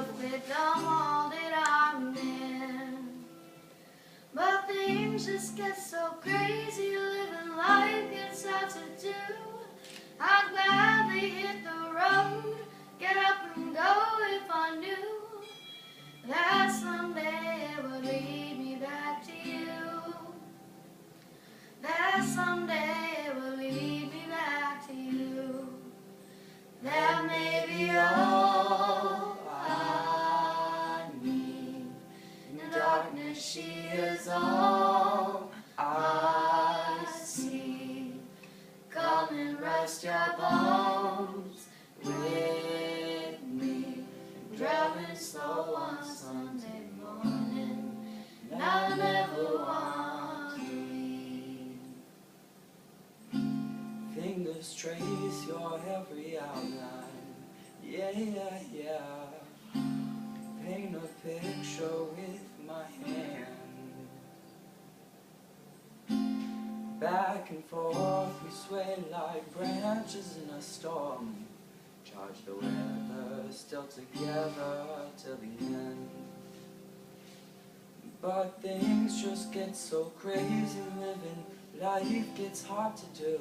with the mold that I'm in. But things just get so crazy, living life gets hard to do. I'd gladly hit the road, get up and go if I knew that someday it would lead me back to you. That someday it will lead me back to you. That may be all I need. In the darkness she is all I see. Come and rest your bones with me. Driving slow on Sunday morning, and I never want to leave. Fingers trace your every outline, yeah, yeah, yeah. Paint a picture with my hand. Back and forth we sway like branches in a storm. Charge the weather, still together till the end. But things just get so crazy living, life gets hard to do.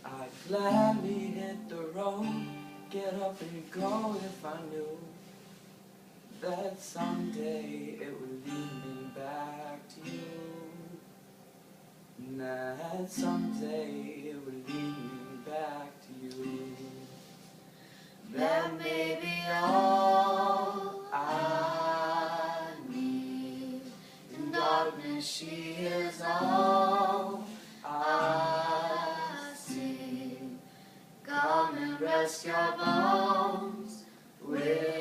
I'd gladly hit the road, get up and go if I knew that someday it would lead me back to you. And that someday it would lead me back to you. That may be all I need. In darkness she is all I see. Come and rest your bones with